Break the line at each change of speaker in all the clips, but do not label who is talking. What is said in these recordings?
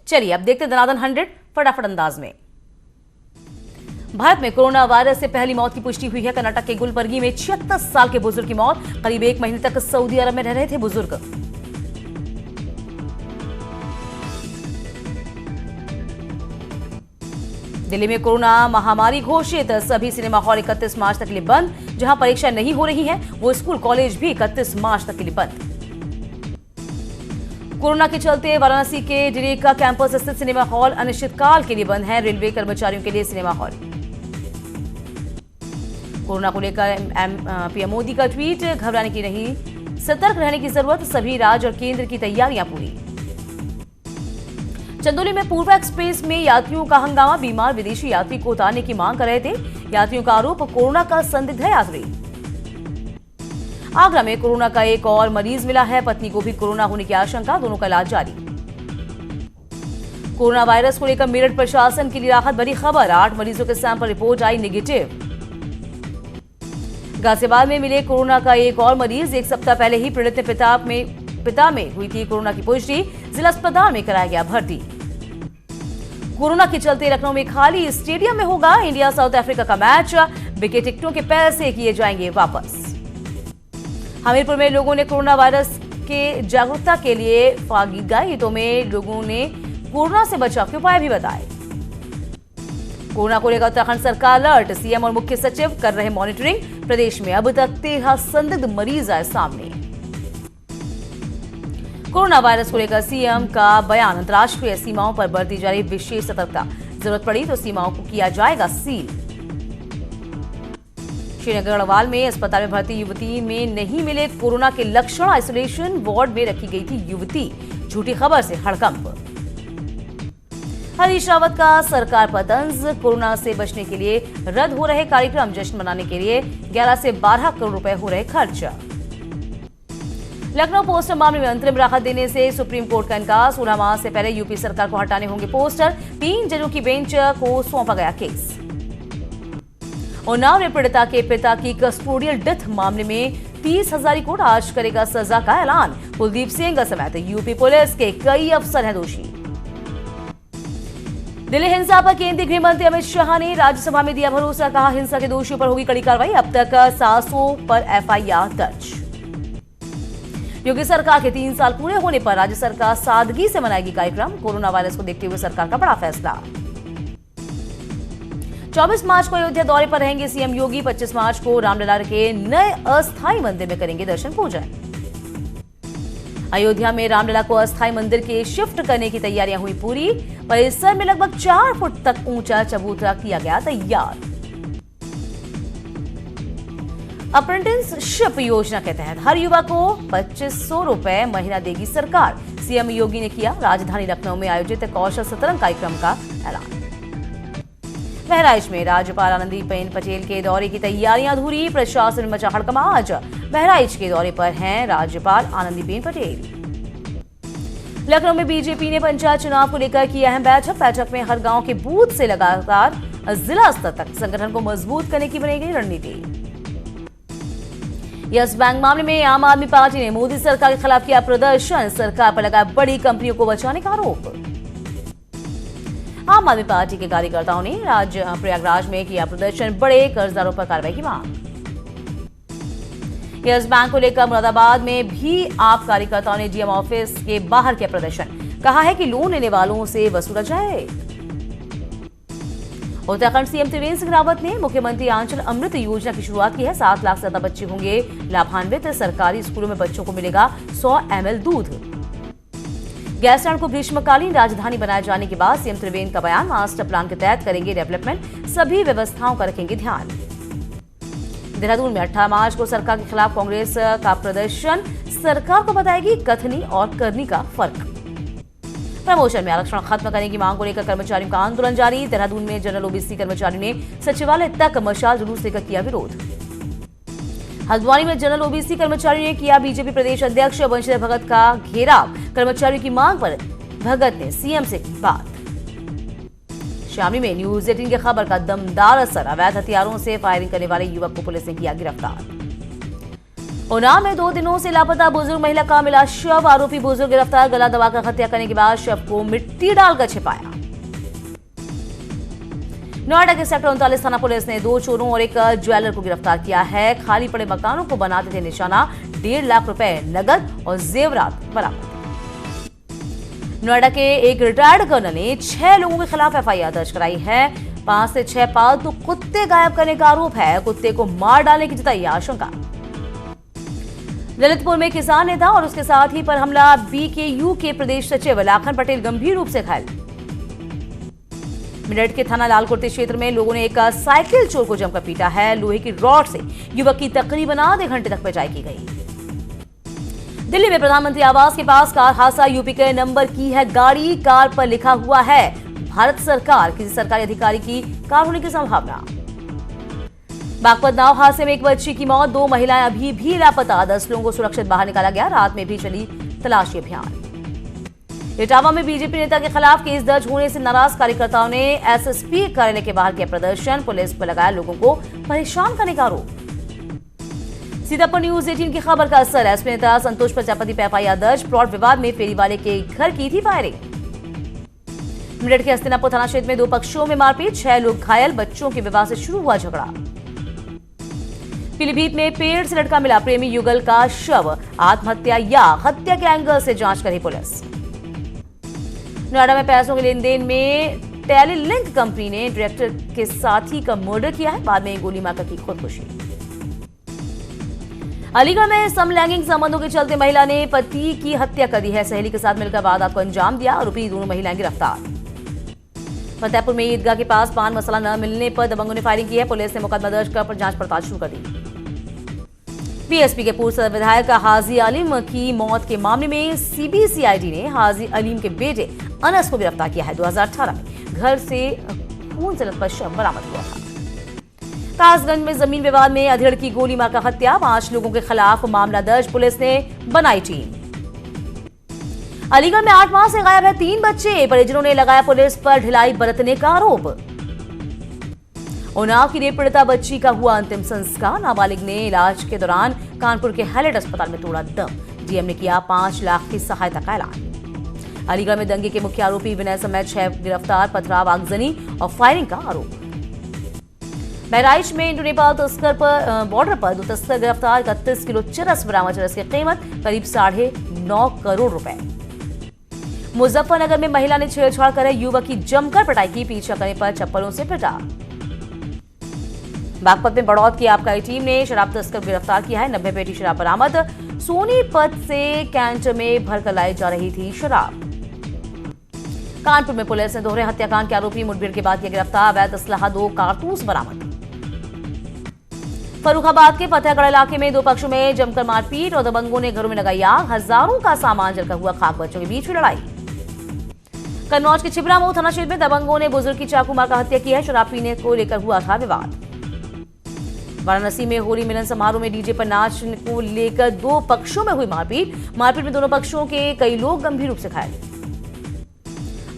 चलिए अब देखते दनादन 100 फटाफट अंदाज में। भारत में कोरोना वायरस से पहली मौत की पुष्टि हुई है। कर्नाटक के गुलबर्गी में 76 साल के बुजुर्ग की मौत। करीब 1 महीने तक सऊदी अरब में रह रहे थे बुजुर्ग। दिल्ली में कोरोना महामारी घोषित, सभी सिनेमा हॉल 31 मार्च तक के लिए बंद। जहां परीक्षा नहीं हो रही है वो स्कूल कॉलेज भी 31 मार्च तक के लिए बंद। कोरोना के चलते वाराणसी के डिरेका कैंपस स्थित सिनेमा हॉल अनिश्चितकाल के लिए बंद है। रेलवे कर्मचारियों के लिए सिनेमा हॉल। कोरोना को लेकर पीएम मोदी का ट्वीट, घबराने की नहीं, सतर्क रहने की जरूरत, सभी राज्य और केंद्र की तैयारियां पूरी। चंदौली में पूर्वा एक्सप्रेस में यात्रियों का हंगामा, बीमार विदेशी यात्री को उतारने की मांग कर रहे थे। यात्रियों का आरोप, कोरोना का संदिग्ध है यात्री। आगरा में कोरोना का एक और मरीज मिला है, पत्नी को भी कोरोना होने की आशंका, दोनों का इलाज जारी। कोरोना वायरस को लेकर मेरठ प्रशासन के लिए राहत भरी खबर, 8 मरीजों के सैंपल रिपोर्ट आई नेगेटिव। गाजियाबाद में मिले कोरोना का एक और मरीज, 1 सप्ताह पहले ही पीड़ित ने पिता में हुई थी कोरोना की पुष्टि, जिला अस्पताल में कराया गया भर्ती। कोरोना के चलते लखनऊ में खाली स्टेडियम में होगा इंडिया साउथ अफ्रीका का मैच, बिके टिकटों के पैसे किए जाएंगे वापस। हमीरपुर में लोगों ने कोरोना वायरस के जागरूकता के लिए गीतों में लोगों ने कोरोना से बचाव के उपाय भी बताए। कोरोना को लेकर उत्तराखंड सरकार अलर्ट, सीएम और मुख्य सचिव कर रहे मॉनिटरिंग। प्रदेश में अब तक 13 संदिग्ध मरीज आए सामने। कोरोना वायरस को लेकर सीएम का बयान, अंतर्राष्ट्रीय सीमाओं पर बरती जा रही विशेष सतर्कता, जरूरत पड़ी तो सीमाओं को किया जाएगा सील। श्रीनगर गढ़वाल में अस्पताल में भर्ती युवती में नहीं मिले कोरोना के लक्षण, आइसोलेशन वार्ड में रखी गई थी युवती, झूठी खबर से हड़कंप। हरीश रावत का सरकार पर तंज, कोरोना से बचने के लिए रद्द हो रहे कार्यक्रम, जश्न मनाने के लिए 11 से 12 करोड़ रुपए हो रहे खर्च। लखनऊ पोस्टर मामले में अंतरिम राहत देने से सुप्रीम कोर्ट का इनकार, 16 मार्च से पहले यूपी सरकार को हटाने होंगे पोस्टर, 3 जजों की बेंच को सौंपा गया केस। उन्नाव में पीड़िता के पिता की कस्टोडियल डेथ मामले में 30 हजारीकोट आज करेगा सजा का ऐलान, कुलदीप सिंह समेत यूपी पुलिस के कई अफसर हैं दोषी। दिल्ली हिंसा पर केंद्रीय गृह मंत्री अमित शाह ने राज्यसभा में दिया भरोसा, कहा हिंसा के दोषियों पर होगी कड़ी कार्रवाई, अब तक 700 पर एफआईआर दर्ज। योगी सरकार के 3 साल पूरे होने पर राज्य सरकार सादगी से मनाएगी कार्यक्रम, कोरोना वायरस को देखते हुए सरकार का बड़ा फैसला। 24 मार्च को अयोध्या दौरे पर रहेंगे सीएम योगी, 25 मार्च को रामलला के नए अस्थायी मंदिर में करेंगे दर्शन पूजन। अयोध्या में रामलला को अस्थायी मंदिर के शिफ्ट करने की तैयारियां हुई पूरी, परिसर में लगभग 4 फुट तक ऊंचा चबूतरा किया गया तैयार। अप्रेंटिसशिप योजना के तहत हर युवा को 2500 रुपए महीना देगी सरकार, सीएम योगी ने किया राजधानी लखनऊ में आयोजित कौशल सतरंग कार्यक्रम का ऐलान। बहराइच में राज्यपाल आनंदीबेन पटेल के दौरे की तैयारियां अधूरी, प्रशासन में मचा हड़कंप, आज बहराइच के दौरे पर हैं राज्यपाल आनंदीबेन पटेल। लखनऊ में बीजेपी ने पंचायत चुनाव को लेकर की अहम बैठक में हर गांव के बूथ से लगातार जिला स्तर तक संगठन को मजबूत करने की बनेगी रणनीति। यस बैंक मामले में आम आदमी पार्टी ने मोदी सरकार के खिलाफ किया प्रदर्शन, सरकार पर लगा बड़ी कंपनियों को बचाने का आरोप। आम आदमी पार्टी के कार्यकर्ताओं ने प्रयागराज में किया प्रदर्शन, बड़े कर्जदारों पर कार्रवाई की मांग। यस बैंक को लेकर मुरादाबाद में भी आप कार्यकर्ताओं ने डीएम ऑफिस के बाहर किया प्रदर्शन, कहा है कि लोन लेने वालों से वसूला जाए। उत्तराखंड सीएम त्रिवेंद्र सिंह रावत ने मुख्यमंत्री आंचल अमृत योजना की शुरुआत की है, 7 लाख से ज्यादा बच्चे होंगे लाभान्वित, सरकारी स्कूलों में बच्चों को मिलेगा 100 ml दूध। गैरसैंण को ग्रीष्मकालीन राजधानी बनाए जाने के बाद सीएम त्रिवेंद्र का बयान, मास्टर प्लान के तहत करेंगे डेवलपमेंट, सभी व्यवस्थाओं का रखेंगे ध्यान। देहरादून में 18 मार्च को सरकार के खिलाफ कांग्रेस का प्रदर्शन, सरकार को बताएगी कथनी और करनी का फर्क। प्रमोशन में आरक्षण खत्म करने की मांग को लेकर कर्मचारियों का आंदोलन जारी, देहरादून में जनरल ओबीसी कर्मचारियों ने सचिवालय तक मशाल जुलूस लेकर किया विरोध। हल्द्वानी में जनरल ओबीसी कर्मचारियों ने किया बीजेपी प्रदेश अध्यक्ष बंशीधर भगत का घेराव, कर्मचारियों की मांग पर भगत ने सीएम से की बात। शामली में न्यूज 18 की खबर का दमदार असर, अवैध हथियारों से फायरिंग करने वाले युवक को पुलिस ने किया गिरफ्तार। उन्नाव में 2 दिनों से लापता बुजुर्ग महिला का मिला शव। आरोपी बुजुर्ग गिरफ्तार। गला दबाकर हत्या करने के बाद शव को मिट्टी डालकर छिपाया। नोएडा के सेक्टर 39 थाना पुलिस ने 2 चोरों और एक ज्वेलर को गिरफ्तार किया है। खाली पड़े मकानों को बनाते थे निशाना। 1.5 लाख रुपए नगद और जेवरात बरामद। नोएडा के एक रिटायर्ड कर्नल ने 6 लोगों के खिलाफ एफआईआर दर्ज कराई है। 5 से 6 पालतू कुत्ते गायब करने का आरोप है। कुत्ते को मार डालने की जताई आशंका। ललितपुर में किसान नेता और उसके साथी पर हमला। बीकेयू के प्रदेश सचिव लाखन पटेल गंभीर रूप से घायल। मेरठ के थाना लालकुर्ती क्षेत्र में लोगों ने एक साइकिल चोर को जमकर पीटा है। लोहे की रॉड से युवक की तकरीबन आधे घंटे तक पिटाई की गई। दिल्ली में प्रधानमंत्री आवास के पास कार हादसा। यूपी के नंबर की है गाड़ी। कार पर लिखा हुआ है भारत सरकार। किसी सरकारी अधिकारी की कार होने की संभावना। बागपत नाव हादसे में एक बच्ची की मौत। 2 महिलाएं अभी भी लापता। 10 लोगों को सुरक्षित बाहर निकाला गया। रात में भी चली तलाशी अभियान। इटावा में बीजेपी नेता के खिलाफ केस दर्ज होने से नाराज कार्यकर्ताओं ने एसएसपी कार्यालय के बाहर किया प्रदर्शन। पुलिस पर लगाया लोगों को परेशान करने का आरोप। सीतापुर न्यूज 18 की खबर का असर। एसपी नेता संतोष प्रजापति पर एफआईआर दर्ज। प्लॉट विवाद में फेरी वाले के घर की थी फायरिंग। मेरठ के हस्तिनापुर थाना क्षेत्र में 2 पक्षों में मारपीट। 6 लोग घायल। बच्चों के विवाह से शुरू हुआ झगड़ा। पीलीभीत में पेड़ से लटका मिला प्रेमी युगल का शव। आत्महत्या या हत्या के एंगल से जांच करी पुलिस। नोएडा में पैसों के लेन देन में टेलीलिंक कंपनी ने डायरेक्टर के साथी का मर्डर किया है। बाद में गोली मारकर की खुदकुशी। अलीगढ़ में समलैंगिक संबंधों के चलते महिला ने पति की हत्या कर दी है। सहेली के साथ मिलकर वारदात को अंजाम दिया। आरोपी दोनों महिलाएं गिरफ्तार। फतेहपुर में ईदगाह के पास पान मसाला न मिलने पर दबंगों ने फायरिंग की है। पुलिस ने मुकदमा दर्ज कर जांच पड़ताल शुरू कर दी। बीएसपी के पूर्व विधायक हाजी अलीम की मौत के मामले में सीबीसीआईडी ने हाजी अलीम के बेटे अनस को गिरफ्तार किया है। 2018 में घर से खून से लथपथ शव बरामद हुआ था। कासगंज में जमीन विवाद में अधेड़ की गोली मारकर हत्या। 5 लोगों के खिलाफ मामला दर्ज। पुलिस ने बनाई टीम। अलीगढ़ में 8 माह से गायब है 3 बच्चे। परिजनों ने लगाया पुलिस पर ढिलाई बरतने का आरोप। उन्नाव की रेप पीड़िता बच्ची का हुआ अंतिम संस्कार। नाबालिग ने इलाज के दौरान कानपुर के हैलेट अस्पताल में तोड़ा दम। डीएम ने किया 5 लाख की सहायता का ऐलान। अलीगढ़ में दंगे के मुख्य आरोपी विनय समेत 6 गिरफ्तार। पथराव, आगजनी और फायरिंग का आरोप। बहराइच में इंडो नेपाल तस्कर पर बॉर्डर पर 2 तस्कर गिरफ्तार। 31 किलो चरस बरामद। चरस की कीमत करीब 9.5 करोड़ रुपए। मुजफ्फरनगर में महिला ने छेड़छाड़ कर युवक की जमकर पिटाई की। पीछा करने पर चप्पलों से पिटा। बागपत में बड़ौद की आबकारी टीम ने शराब तस्कर गिरफ्तार किया है। 90 पेटी शराब बरामद। सोनीपत से कैंटर में भरकर लाई जा रही थी शराब। कानपुर में पुलिस ने दोहरे हत्याकांड के आरोपी मुठभेड़ के बाद किया गिरफ्तार। अवैध असलहा 2 कारतूस बरामद। फर्रुखाबाद के फतेहगढ़ इलाके में 2 पक्षों में जमकर मारपीट और दबंगों ने घरों में लगाई आग। हजारों का सामान जलकर हुआ खाक। बच्चों के बीच हुई लड़ाई। कन्नौज के छिबरामऊ थाना क्षेत्र में दबंगों ने बुजुर्ग की चाकू मारकर हत्या की है। शराब पीने को लेकर हुआ था विवाद। वाराणसी में होली मिलन समारोह में डीजे पर नाच को लेकर 2 पक्षों में हुई मारपीट। मारपीट में दोनों पक्षों के कई लोग गंभीर रूप से घायल।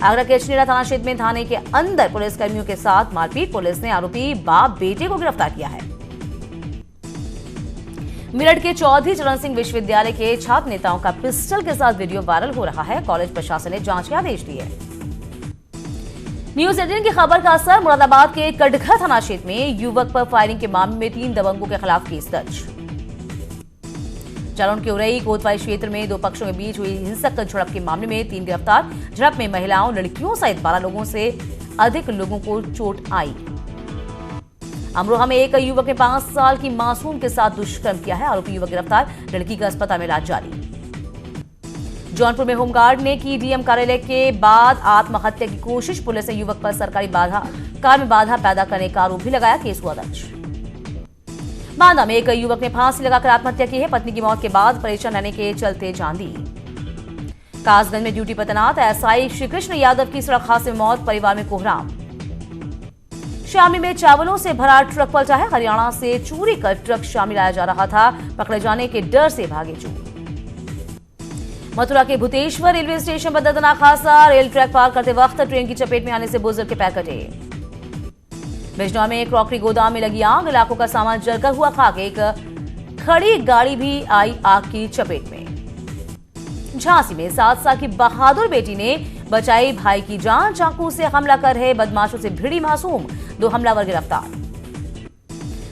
आगरा के अचनेरा थाना क्षेत्र में थाने के अंदर पुलिसकर्मियों के साथ मारपीट। पुलिस ने आरोपी बाप बेटे को गिरफ्तार किया है। मेरठ के चौधरी चरण सिंह विश्वविद्यालय के छात्र नेताओं का पिस्टल के साथ वीडियो वायरल हो रहा है। कॉलेज प्रशासन ने जांच के आदेश दिए। न्यूज 18 की खबर का असर। मुरादाबाद के कटघर थाना क्षेत्र में युवक पर फायरिंग के मामले में 3 दबंगों के खिलाफ केस दर्ज। जालौन के उरई कोतवाली क्षेत्र में 2 पक्षों के बीच हुई हिंसक झड़प के मामले में 3 गिरफ्तार। झड़प में महिलाओं, लड़कियों सहित 12 लोगों से अधिक लोगों को चोट आई। अमरोहा में एक युवक ने 5 साल की मासूम के साथ दुष्कर्म किया है। आरोपी युवक गिरफ्तार। लड़की का अस्पताल में इलाज जारी। जौनपुर में होमगार्ड ने की डीएम कार्यालय के बाद आत्महत्या की कोशिश। पुलिस ने युवक पर सरकारी कार में बाधा पैदा करने का आरोप भी लगाया। केस हुआ दर्ज। बांदा में एक युवक ने फांसी लगाकर आत्महत्या की है। पत्नी की मौत के बाद परेशान रहने के चलते जान दी। कासगंज में ड्यूटी पर तैनात एसआई श्री कृष्ण यादव की सड़क हादसे में मौत। परिवार में कोहराम। शामली में चावलों से भरा ट्रक पलटा है। हरियाणा से चोरी कर ट्रक शामिल लाया जा रहा था। पकड़े जाने के डर से भागे चोर। मथुरा के भूतेश्वर रेलवे स्टेशन पर दर्दनाक हादसा। रेल ट्रैक पार करते वक्त ट्रेन की चपेट में आने से बुजुर्ग के पैर कटे। बिजनौर में क्रॉकरी गोदाम में लगी आग। इलाकों का सामान जलकर हुआ खाक। एक खड़ी गाड़ी भी आई आग की चपेट में। झांसी में 7 साल की बहादुर बेटी ने बचाई भाई की जान। चाकू से हमला कर रहे बदमाशों से भिड़ी मासूम, 2 हमलावर गिरफ्तार।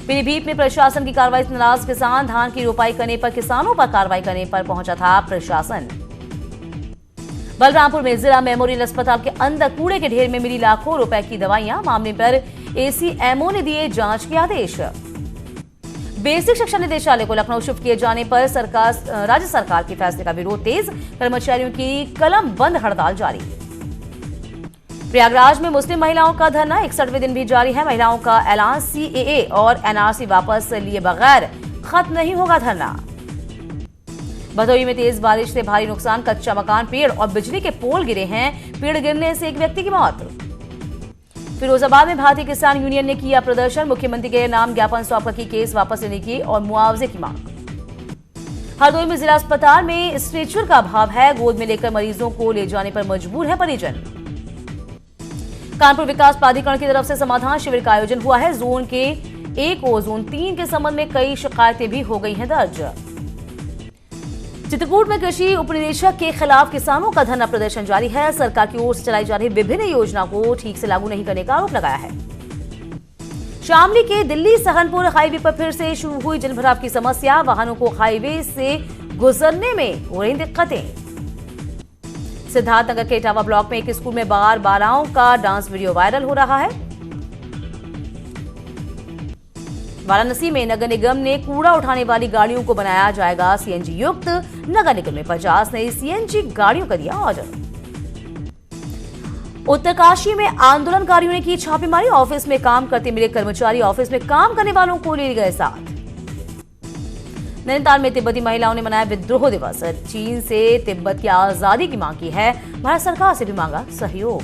पीलीभीत में प्रशासन की कार्रवाई से नाराज किसान, धान की रोपाई करने पर किसानों पर कार्रवाई करने पर पहुंचा था प्रशासन। बलरामपुर में जिला मेमोरियल अस्पताल के अंदर कूड़े के ढेर में मिली लाखों रुपए की दवाइयां, मामले पर एसीएमओ ने दिए जांच के आदेश। बेसिक शिक्षा निदेशालय को लखनऊ शिफ्ट किए जाने पर राज्य सरकार के फैसले का विरोध तेज, कर्मचारियों की कलम बंद हड़ताल जारी। प्रयागराज में मुस्लिम महिलाओं का धरना 61वें दिन भी जारी है। महिलाओं का ऐलान, सीएए और एनआरसी वापस लिए बगैर खत्म नहीं होगा धरना। भदोही में तेज बारिश से भारी नुकसान, कच्चा मकान, पेड़ और बिजली के पोल गिरे हैं। पेड़ गिरने से एक व्यक्ति की मौत। फिरोजाबाद में भारतीय किसान यूनियन ने किया प्रदर्शन, मुख्यमंत्री के नाम ज्ञापन सौंपकर की केस वापस लेने की और मुआवजे की मांग। हरदोई में जिला अस्पताल में स्ट्रेचर का अभाव है, गोद में लेकर मरीजों को ले जाने पर मजबूर है परिजन। कानपुर विकास प्राधिकरण की तरफ से समाधान शिविर का आयोजन हुआ है। जोन के 1 और जोन 3 के संबंध में कई शिकायतें भी हो गई हैं दर्ज। चित्रकूट में कृषि उपनिदेशक के खिलाफ किसानों का धरना प्रदर्शन जारी है। सरकार की ओर से चलाई जा रही विभिन्न योजना को ठीक से लागू नहीं करने का आरोप लगाया है। शामली के दिल्ली सहारनपुर हाईवे पर फिर से शुरू हुई जलभराव की समस्या, वाहनों को हाईवे से गुजरने में हो रही दिक्कतें। सिद्धार्थनगर के इटावा ब्लॉक में एक स्कूल में बालाओं का डांस वीडियो वायरल हो रहा है। वाराणसी में नगर निगम ने कूड़ा उठाने वाली गाड़ियों को बनाया जाएगा सीएनजी युक्त। नगर निगम ने 50 नई सीएनजी गाड़ियों का दिया ऑर्डर। उत्तरकाशी में आंदोलनकारियों ने की छापेमारी, ऑफिस में काम करते मिले कर्मचारी ऑफिस में काम करने वालों को ले गए साथ। नैनीताल में तिब्बती महिलाओं ने मनाया विद्रोह दिवस, चीन से तिब्बत की आजादी की मांग की है, भारत सरकार से भी मांगा सहयोग।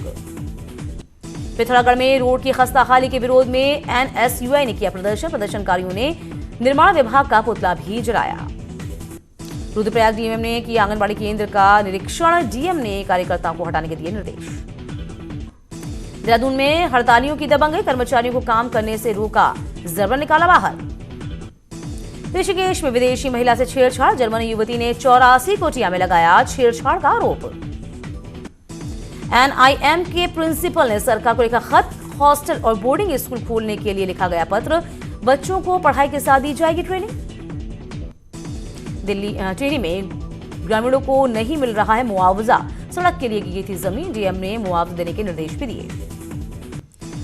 पिथौरागढ़ में रोड की खस्ताहाली के विरोध में एनएसयूआई ने किया प्रदर्शन, प्रदर्शनकारियों ने निर्माण विभाग का पुतला भी जलाया। रुद्रप्रयाग डीएम ने किया आंगनबाड़ी केंद्र का निरीक्षण, डीएम ने कार्यकर्ताओं को हटाने के दिए निर्देश। देहरादून में हड़तालियों की दबंगई, कर्मचारियों को काम करने से रोका, जबरन निकाला बाहर। ऋषिकेश में विदेशी महिला से छेड़छाड़, जर्मनी युवती ने 84 कोटिया में लगाया छेड़छाड़ का आरोप। एनआईएम के प्रिंसिपल ने सरकार को लिखा खत, हॉस्टल और बोर्डिंग स्कूल खोलने के लिए लिखा गया पत्र, बच्चों को पढ़ाई के साथ दी जाएगी ट्रेनिंग। दिल्ली टिहरी में ग्रामीणों को नहीं मिल रहा है मुआवजा, सड़क के लिए की थी जमीन, डीएम ने मुआवजा देने के निर्देश भी दिए।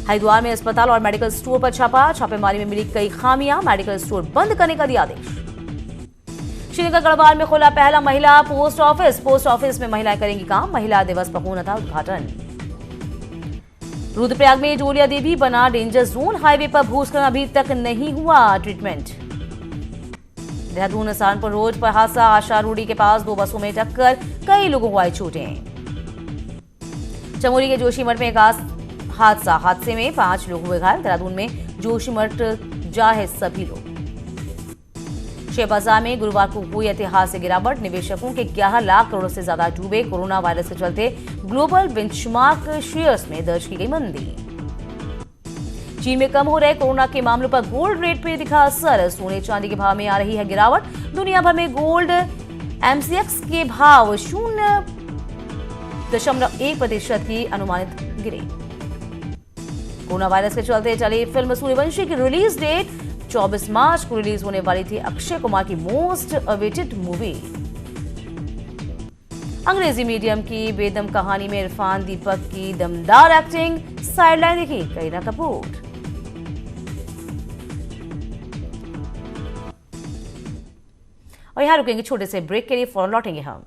हरिद्वार में अस्पताल और मेडिकल स्टोर पर छापा, छापेमारी में मिली कई खामियां, मेडिकल स्टोर बंद करने का दिया आदेश। श्रीनगर गढ़वाल में खुला पहला महिला पोस्ट ऑफिस में महिलाएं करेंगी काम, महिला दिवस पर होना था उद्घाटन। रुद्रप्रयाग में जोलिया देवी बना डेंजर जोन, हाईवे पर भूस्खलन अभी तक नहीं हुआ ट्रीटमेंट। देहरादून सहारनपुर रोड पर हादसा, आशा रोडी के पास 2 बसों में टक्कर, कई लोगों को आई चोटें। चमोली के जोशीमठ में एक हादसे में 5 लोग हुए घायल, देहरादून में जोशीमठ जा है सभी लोग। शेयर बाजार में गुरुवार को हुई ऐतिहासिक गिरावट, निवेशकों के 11 लाख करोड़ से ज्यादा डूबे, कोरोना वायरस के चलते ग्लोबल बेंचमार्क शेयर्स में दर्ज की गई मंदी। चीन में कम हो रहे कोरोना के मामलों पर गोल्ड रेट पर दिखा असर, सोने चांदी के भाव में आ रही है गिरावट। दुनिया भर में गोल्ड एमसीएक्स के भाव 0.1% की अनुमानित गिरे। कोरोना वायरस के चलते चली फिल्म सूर्यवंशी की रिलीज डेट 24 मार्च को रिलीज होने वाली थी अक्षय कुमार की मोस्ट अवेटेड मूवी। अंग्रेजी मीडियम की बेदम कहानी में इरफान दीपक की दमदार एक्टिंग, साइडलाइन देखी करीना कपूर। और यहां रुकेंगे छोटे से ब्रेक के लिए, फौरन लौटेंगे हम।